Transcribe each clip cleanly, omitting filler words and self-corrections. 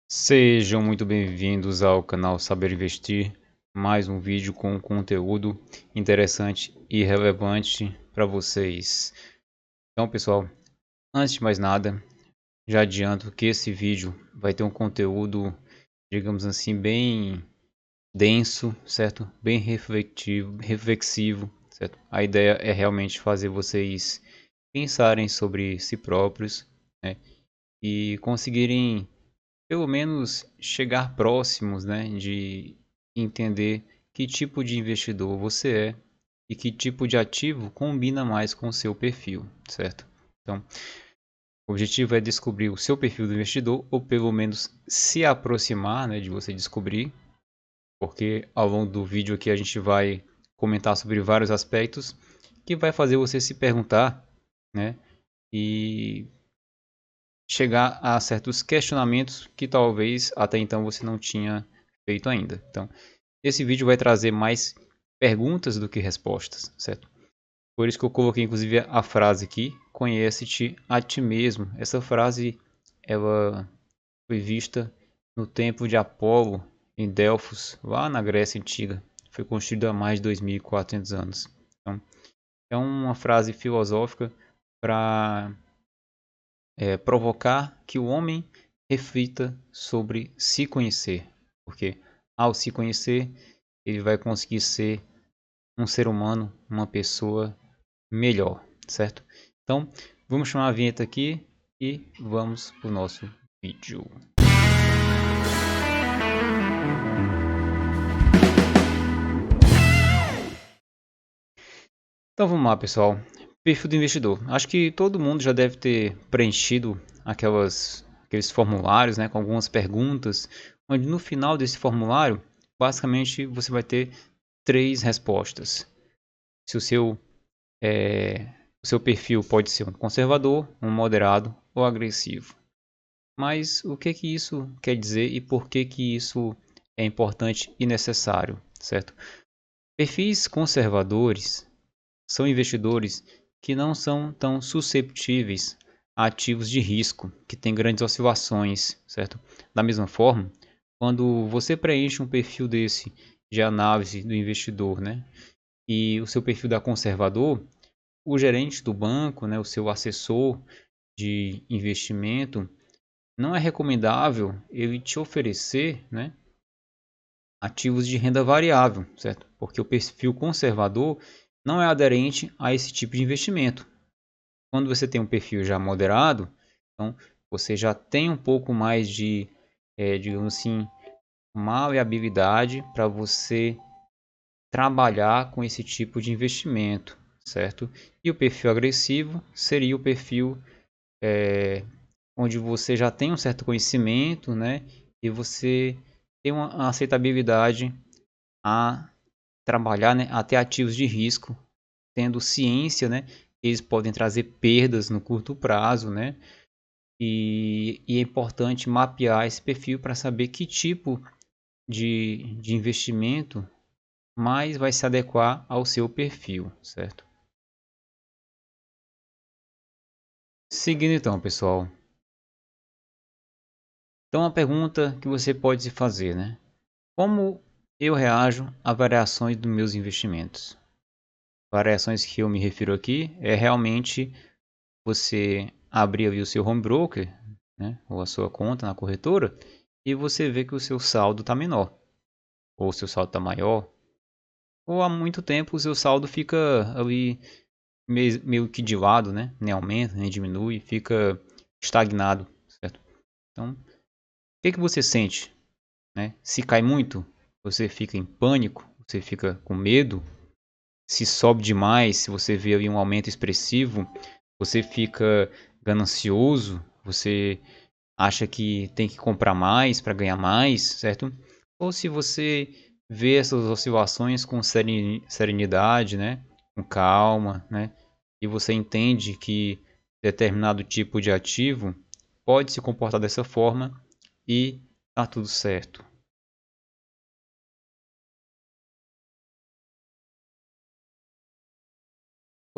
Sejam muito bem-vindos ao canal Saber Investir, mais um vídeo com conteúdo interessante e relevante para vocês. Então, pessoal, antes de mais nada, já adianto que esse vídeo vai ter um conteúdo, digamos assim, bem denso, certo? Bem reflexivo, certo? A ideia é realmente fazer vocês pensarem sobre si próprios, né? E conseguirem pelo menos chegar próximos, né, de entender que tipo de investidor você é e que tipo de ativo combina mais com o seu perfil, certo? Então, o objetivo é descobrir o seu perfil do investidor ou pelo menos se aproximar, né, de você descobrir, porque ao longo do vídeo aqui a gente vai comentar sobre vários aspectos que vai fazer você se perguntar, né, e chegar a certos questionamentos que talvez até então você não tinha feito ainda. Então, esse vídeo vai trazer mais perguntas do que respostas, certo? Por isso que eu coloquei inclusive a frase aqui, conhece-te a ti mesmo. Essa frase ela foi vista no templo de Apolo em Delfos, lá na Grécia Antiga. Foi construída há mais de 2400 anos. Então, é uma frase filosófica para provocar que o homem reflita sobre se conhecer, porque ao se conhecer, ele vai conseguir ser um ser humano, uma pessoa melhor, certo? Então, vamos chamar a vinheta aqui e vamos para o nosso vídeo. Então vamos lá, pessoal. Perfil do investidor. Acho que todo mundo já deve ter preenchido aqueles formulários, né, com algumas perguntas, onde no final desse formulário, basicamente você vai ter três respostas. Se o seu perfil pode ser um conservador, um moderado ou agressivo. Mas o que que isso quer dizer e por que que isso é importante e necessário, certo? Perfis conservadores são investidores que não são tão susceptíveis a ativos de risco, que têm grandes oscilações, certo? Da mesma forma, quando você preenche um perfil desse de análise do investidor, né, e o seu perfil da conservador, o gerente do banco, né, o seu assessor de investimento, não é recomendável ele te oferecer, né, ativos de renda variável, certo? Porque o perfil conservador não é aderente a esse tipo de investimento. Quando você tem um perfil já moderado, então você já tem um pouco mais de, digamos assim, maleabilidade para você trabalhar com esse tipo de investimento, certo? E o perfil agressivo seria o perfil onde você já tem um certo conhecimento, né? E você tem uma aceitabilidade a trabalhar, né, até ativos de risco, tendo ciência, né, eles podem trazer perdas no curto prazo, né, e é importante mapear esse perfil para saber que tipo de investimento mais vai se adequar ao seu perfil, certo? Seguindo então, pessoal. Então, a pergunta que você pode se fazer, né? Como eu reajo a variações dos meus investimentos? Variações que eu me refiro aqui é realmente você abrir ali o seu home broker, né, ou a sua conta na corretora, e você vê que o seu saldo está menor, ou o seu saldo está maior, ou há muito tempo o seu saldo fica ali meio que de lado, né, nem aumenta, nem diminui, fica estagnado, certo? Então, o que que você sente, né? Se cai muito, você fica em pânico, você fica com medo. Se sobe demais, se você vê ali um aumento expressivo, você fica ganancioso, você acha que tem que comprar mais para ganhar mais, certo? Ou se você vê essas oscilações com serenidade, né? Com calma, né? E você entende que determinado tipo de ativo pode se comportar dessa forma e tá tudo certo.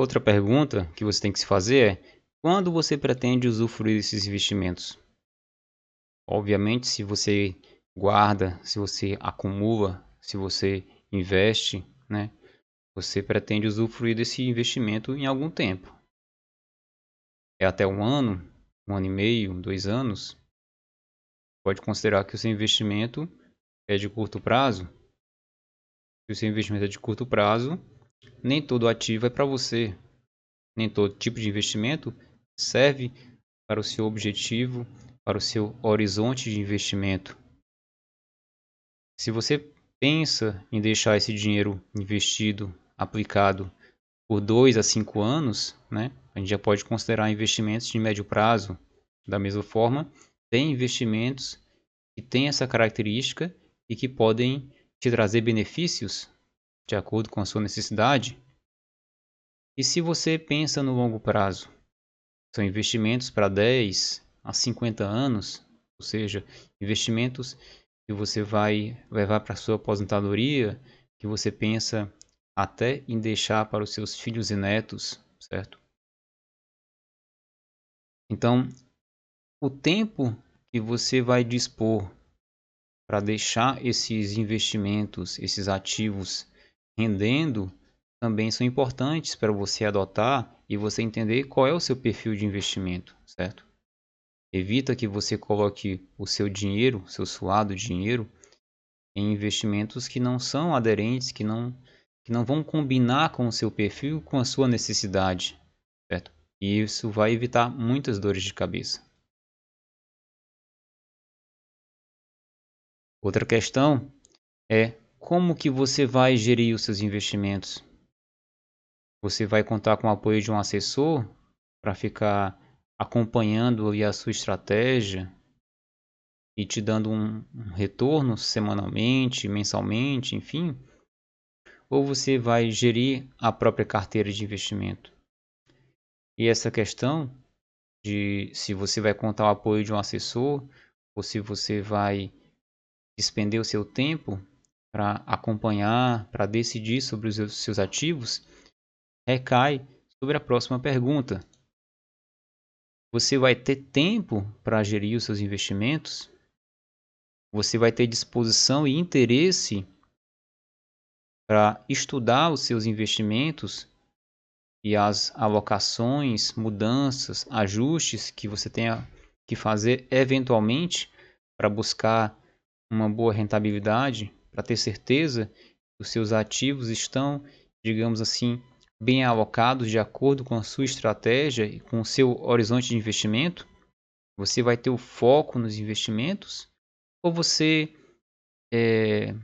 Outra pergunta que você tem que se fazer é: quando você pretende usufruir desses investimentos? Obviamente, se você guarda, se você acumula, se você investe, né, você pretende usufruir desse investimento em algum tempo. É até um ano e meio, 2 anos. Pode considerar que o seu investimento é de curto prazo. Se o seu investimento é de curto prazo, nem todo ativo é para você. Nem todo tipo de investimento serve para o seu objetivo, para o seu horizonte de investimento. Se você pensa em deixar esse dinheiro investido, aplicado por 2 a 5 anos, né, a gente já pode considerar investimentos de médio prazo. Da mesma forma, tem investimentos que têm essa característica e que podem te trazer benefícios de acordo com a sua necessidade. E se você pensa no longo prazo, são investimentos para 10 a 50 anos, ou seja, investimentos que você vai levar para a sua aposentadoria, que você pensa até em deixar para os seus filhos e netos, certo? Então, o tempo que você vai dispor para deixar esses investimentos, esses ativos rendendo, também são importantes para você adotar e você entender qual é o seu perfil de investimento, certo? Evita que você coloque o seu dinheiro, seu suado dinheiro, em investimentos que não são aderentes, que não vão combinar com o seu perfil, com a sua necessidade, certo? E isso vai evitar muitas dores de cabeça. Outra questão é como que você vai gerir os seus investimentos. Você vai contar com o apoio de um assessor para ficar acompanhando ali a sua estratégia e te dando um retorno semanalmente, mensalmente, enfim? Ou você vai gerir a própria carteira de investimento? E essa questão de se você vai contar o apoio de um assessor ou se você vai despender o seu tempo para acompanhar, para decidir sobre os seus ativos, recai sobre a próxima pergunta. Você vai ter tempo para gerir os seus investimentos? Você vai ter disposição e interesse para estudar os seus investimentos e as alocações, mudanças, ajustes que você tenha que fazer eventualmente para buscar uma boa rentabilidade, para ter certeza que os seus ativos estão, digamos assim, bem alocados de acordo com a sua estratégia e com o seu horizonte de investimento? Você vai ter o foco nos investimentos? Ou você é,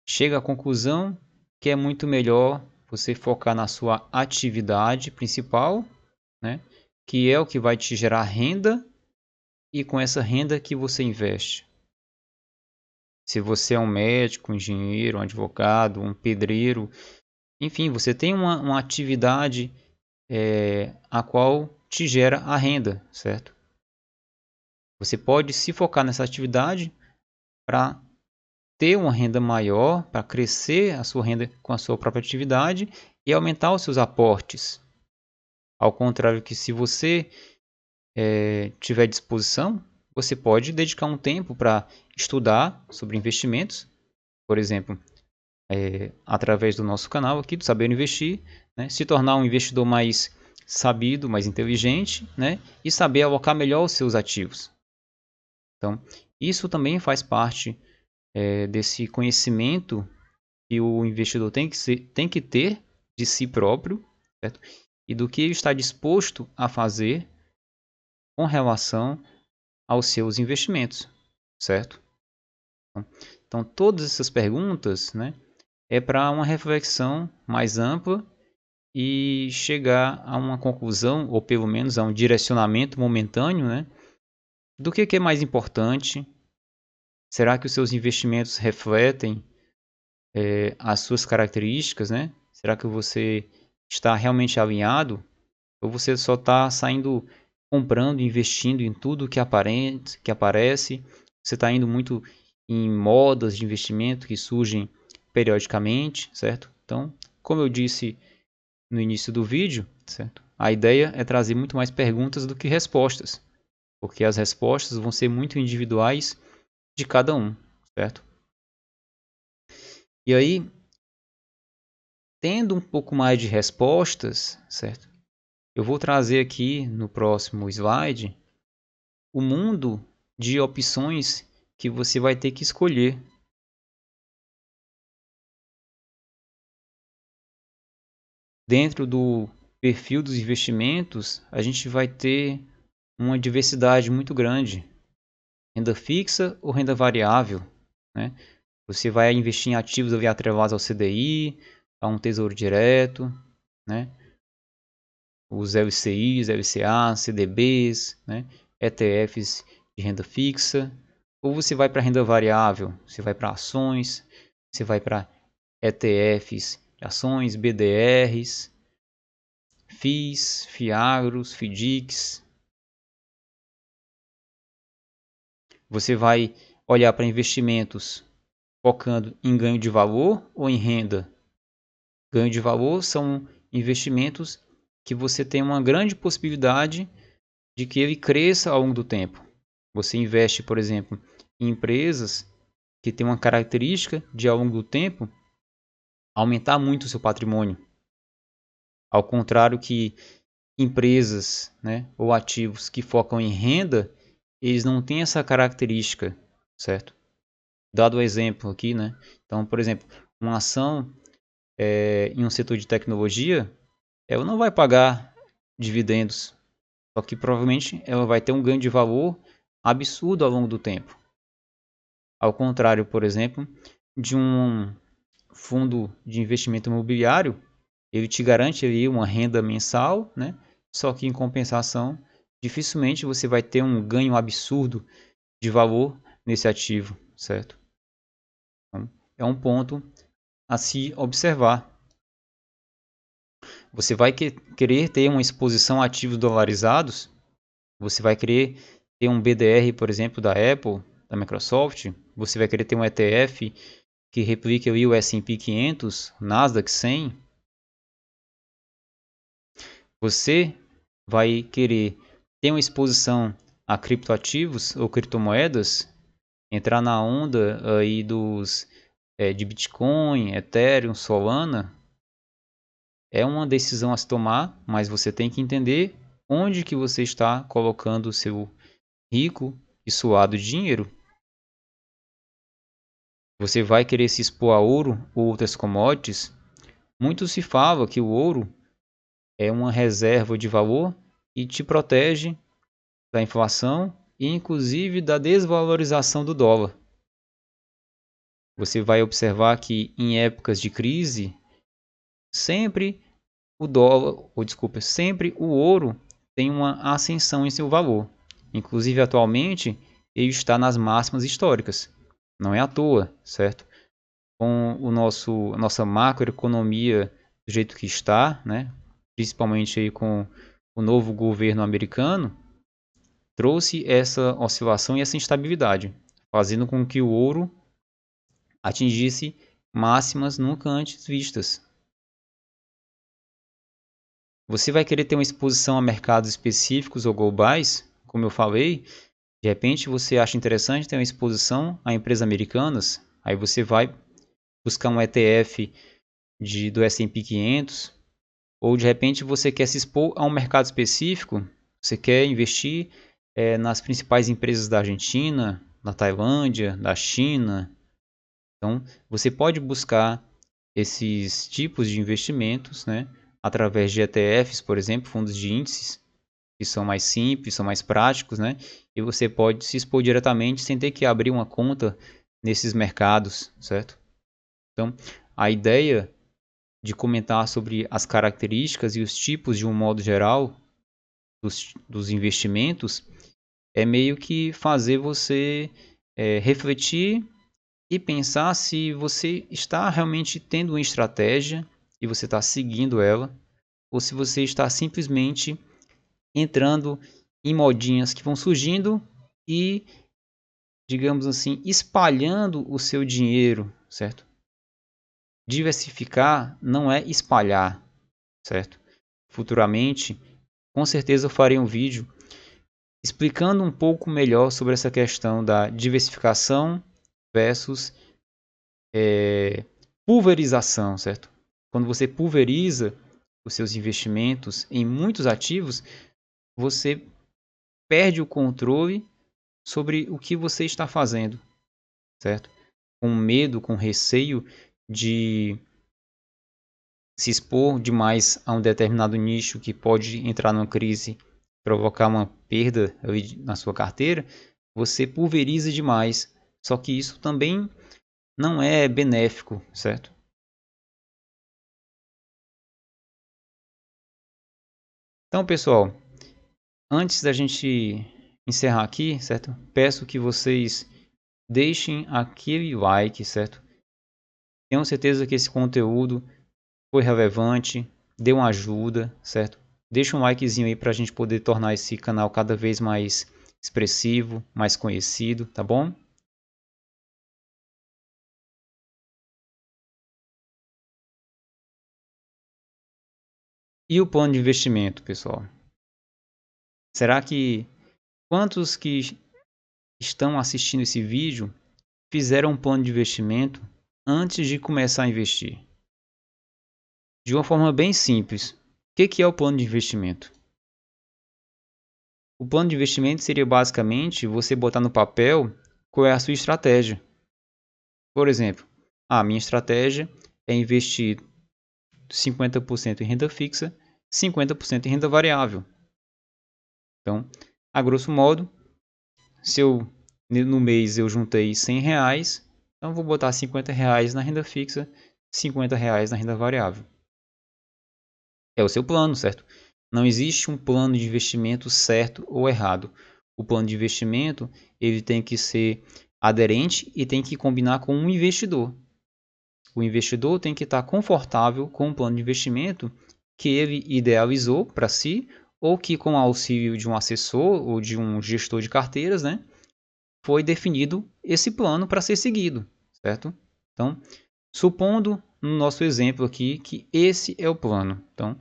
chega à conclusão que é muito melhor você focar na sua atividade principal, né? Que é o que vai te gerar renda e com essa renda que você investe. Se você é um médico, um engenheiro, um advogado, um pedreiro, enfim, você tem uma atividade a qual te gera a renda, certo? Você pode se focar nessa atividade para ter uma renda maior, para crescer a sua renda com a sua própria atividade e aumentar os seus aportes. Ao contrário que se você tiver disposição, você pode dedicar um tempo para estudar sobre investimentos, por exemplo, através do nosso canal aqui do Saber Investir, né? Se tornar um investidor mais sabido, mais inteligente, né? E saber alocar melhor os seus ativos. Então, isso também faz parte desse conhecimento que o investidor tem que ter de si próprio, certo? E do que ele está disposto a fazer com relação aos seus investimentos, certo? Então todas essas perguntas, né, é para uma reflexão mais ampla e chegar a uma conclusão, ou pelo menos a um direcionamento momentâneo, né, do que é mais importante. Será que os seus investimentos refletem as suas características, né? Será que você está realmente alinhado? Ou você só está saindo comprando, investindo em tudo que aparece? Você está indo muito em modas de investimento que surgem periodicamente, certo? Então, como eu disse no início do vídeo, certo? A ideia é trazer muito mais perguntas do que respostas. porque as respostas vão ser muito individuais de cada um, certo? E aí, tendo um pouco mais de respostas, certo? Eu vou trazer aqui no próximo slide o mundo de opções que você vai ter que escolher. Dentro do perfil dos investimentos, a gente vai ter uma diversidade muito grande. Renda fixa ou renda variável, né? Você vai investir em ativos ali atrelados ao CDI, a um tesouro direto, né? Os LCIs, LCA, CDBs, né? ETFs de renda fixa. Ou você vai para renda variável, você vai para ações, você vai para ETFs de ações, BDRs, FIIs, FIAGROS, FIDICs. Você vai olhar para investimentos focando em ganho de valor ou em renda. Ganho de valor são investimentos que você tem uma grande possibilidade de que ele cresça ao longo do tempo. Você investe, por exemplo, em empresas que têm uma característica de, ao longo do tempo, aumentar muito o seu patrimônio. Ao contrário que empresas, né, ou ativos que focam em renda, eles não têm essa característica, certo? Dado o exemplo aqui, né? Então, por exemplo, uma ação em um setor de tecnologia, ela não vai pagar dividendos, só que provavelmente ela vai ter um ganho de valor absurdo ao longo do tempo. Ao contrário, por exemplo, de um fundo de investimento imobiliário, ele te garante ali uma renda mensal, né? Só que em compensação, dificilmente você vai ter um ganho absurdo de valor nesse ativo, certo? Então, é um ponto a se observar. Você vai querer ter uma exposição a ativos dolarizados, você vai querer ter um BDR, por exemplo, da Apple, da Microsoft, você vai querer ter um ETF que replique ali o S&P 500, Nasdaq 100. Você vai querer ter uma exposição a criptoativos ou criptomoedas, entrar na onda aí de Bitcoin, Ethereum, Solana. É uma decisão a se tomar, mas você tem que entender onde que você está colocando o seu rico e suado dinheiro. Você vai querer se expor a ouro ou outras commodities? Muito se fala que o ouro é uma reserva de valor e te protege da inflação e inclusive da desvalorização do dólar. Você vai observar que em épocas de crise, sempre sempre o ouro tem uma ascensão em seu valor. Inclusive atualmente ele está nas máximas históricas. Não é à toa, certo? Com a nossa macroeconomia do jeito que está, né? Principalmente aí com o novo governo americano, trouxe essa oscilação e essa instabilidade, fazendo com que o ouro atingisse máximas nunca antes vistas. Você vai querer ter uma exposição a mercados específicos ou globais, como eu falei, de repente você acha interessante ter uma exposição a empresas americanas, aí você vai buscar um ETF do S&P 500, ou de repente você quer se expor a um mercado específico, você quer investir nas principais empresas da Argentina, da Tailândia, da China. Então, você pode buscar esses tipos de investimentos, né, através de ETFs, por exemplo, fundos de índices, que são mais simples, são mais práticos, né, e você pode se expor diretamente sem ter que abrir uma conta nesses mercados, certo? Então, a ideia de comentar sobre as características e os tipos de um modo geral dos investimentos é meio que fazer você refletir e pensar se você está realmente tendo uma estratégia e você está seguindo ela, ou se você está simplesmente entrando em modinhas que vão surgindo e, digamos assim, espalhando o seu dinheiro, certo? Diversificar não é espalhar, certo? Futuramente, com certeza eu farei um vídeo explicando um pouco melhor sobre essa questão da diversificação versus pulverização, certo? Quando você pulveriza os seus investimentos em muitos ativos, você perde o controle sobre o que você está fazendo, certo? Com medo, com receio de se expor demais a um determinado nicho que pode entrar numa crise, provocar uma perda na sua carteira, você pulveriza demais. Só que isso também não é benéfico, certo? Então, pessoal, antes da gente encerrar aqui, certo? Peço que vocês deixem aquele like, certo? Tenho certeza que esse conteúdo foi relevante, deu uma ajuda, certo? Deixa um likezinho aí para a gente poder tornar esse canal cada vez mais expressivo, mais conhecido, tá bom? E o plano de investimento, pessoal? Será que quantos que estão assistindo esse vídeo fizeram um plano de investimento antes de começar a investir? De uma forma bem simples, o que é o plano de investimento? O plano de investimento seria basicamente você botar no papel qual é a sua estratégia. Por exemplo, a minha estratégia é investir 50% em renda fixa, 50% em renda variável. Então, a grosso modo, se no mês eu juntei R$100, então vou botar R$50 na renda fixa, R$50 na renda variável. É o seu plano, certo? Não existe um plano de investimento certo ou errado. O plano de investimento ele tem que ser aderente e tem que combinar com um investidor. O investidor tem que estar confortável com o plano de investimento que ele idealizou para si ou que com o auxílio de um assessor ou de um gestor de carteiras, né, foi definido esse plano para ser seguido, certo? Então, supondo no nosso exemplo aqui que esse é o plano. Então,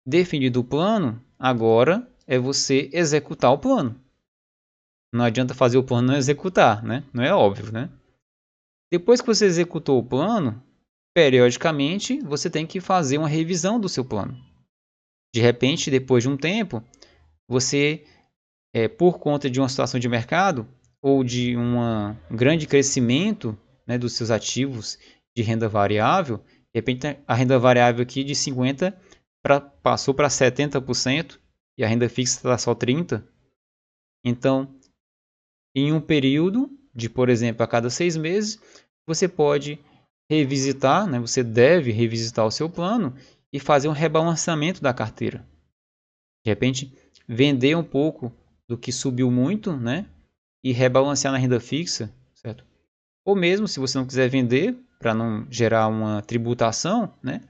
definido o plano, agora é você executar o plano. Não adianta fazer o plano e não executar, né? Não é óbvio, né? Depois que você executou o plano, periodicamente você tem que fazer uma revisão do seu plano. De repente, depois de um tempo, você, por conta de uma situação de mercado ou de um grande crescimento, né, dos seus ativos de renda variável, de repente a renda variável aqui de 50% passou para 70% e a renda fixa está só 30%. Então, em um período de, por exemplo, a cada 6 meses, você pode revisitar, né? Você deve revisitar o seu plano e fazer um rebalanceamento da carteira. De repente, vender um pouco do que subiu muito, né? E rebalancear na renda fixa, certo? Ou mesmo, se você não quiser vender, para não gerar uma tributação, né?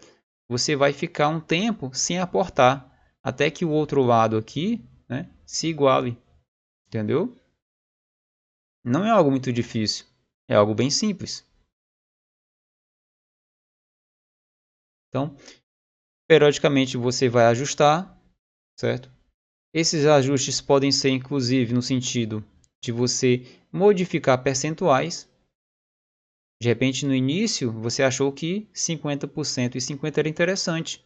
Você vai ficar um tempo sem aportar, até que o outro lado aqui, né, se iguale, entendeu? Não é algo muito difícil, é algo bem simples. Então, periodicamente você vai ajustar, certo? Esses ajustes podem ser inclusive no sentido de você modificar percentuais. De repente, no início, você achou que 50% e 50% era interessante.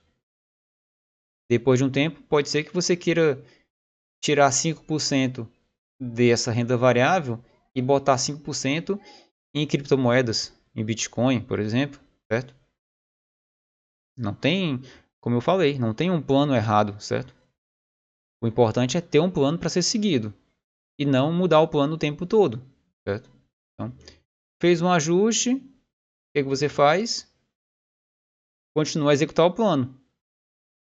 Depois de um tempo, pode ser que você queira tirar 5% dessa renda variável e botar 5% em criptomoedas, em Bitcoin, por exemplo, certo? Não tem, como eu falei, não tem um plano errado, certo? O importante é ter um plano para ser seguido e não mudar o plano o tempo todo, certo? Então, fez um ajuste, o que você faz? Continua a executar o plano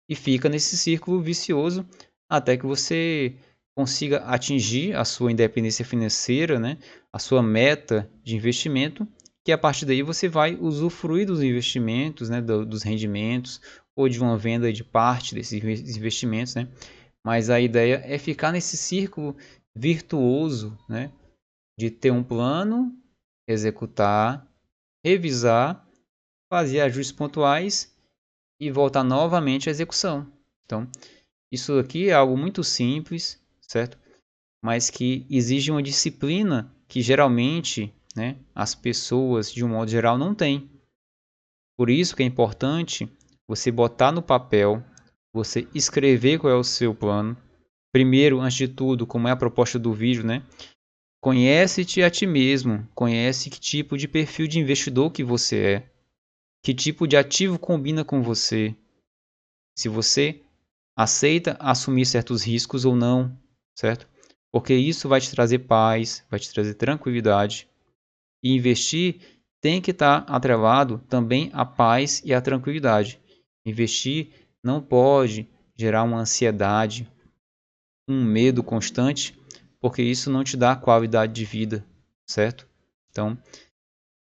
e fica nesse círculo vicioso até que você consiga atingir a sua independência financeira, né? A sua meta de investimento, que a partir daí você vai usufruir dos investimentos, né? Dos rendimentos ou de uma venda de parte desses investimentos, né? Mas a ideia é ficar nesse círculo virtuoso, né? De ter um plano, executar, revisar, fazer ajustes pontuais e voltar novamente à execução. Então, isso aqui é algo muito simples, certo? Mas que exige uma disciplina que geralmente, né, as pessoas, de um modo geral, não têm. Por isso que é importante você botar no papel, você escrever qual é o seu plano. Primeiro, antes de tudo, como é a proposta do vídeo, né? Conhece-te a ti mesmo, conhece que tipo de perfil de investidor que você é, que tipo de ativo combina com você, se você aceita assumir certos riscos ou não, certo? Porque isso vai te trazer paz, vai te trazer tranquilidade. E investir tem que estar atrelado também à paz e à tranquilidade. Investir não pode gerar uma ansiedade, um medo constante, porque isso não te dá qualidade de vida, certo? Então,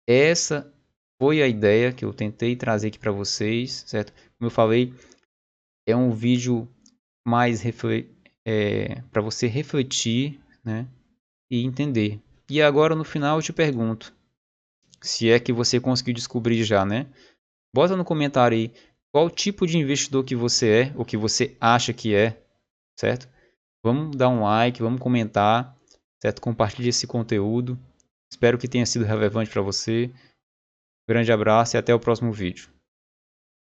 essa foi a ideia que eu tentei trazer aqui para vocês, certo? Como eu falei, é um vídeo mais para você refletir, né, e entender. E agora no final eu te pergunto, se é que você conseguiu descobrir já, né? Bota no comentário aí qual tipo de investidor que você é, ou que você acha que é, certo? Vamos dar um like, vamos comentar, certo? Compartilhe esse conteúdo. Espero que tenha sido relevante para você. Grande abraço e até o próximo vídeo.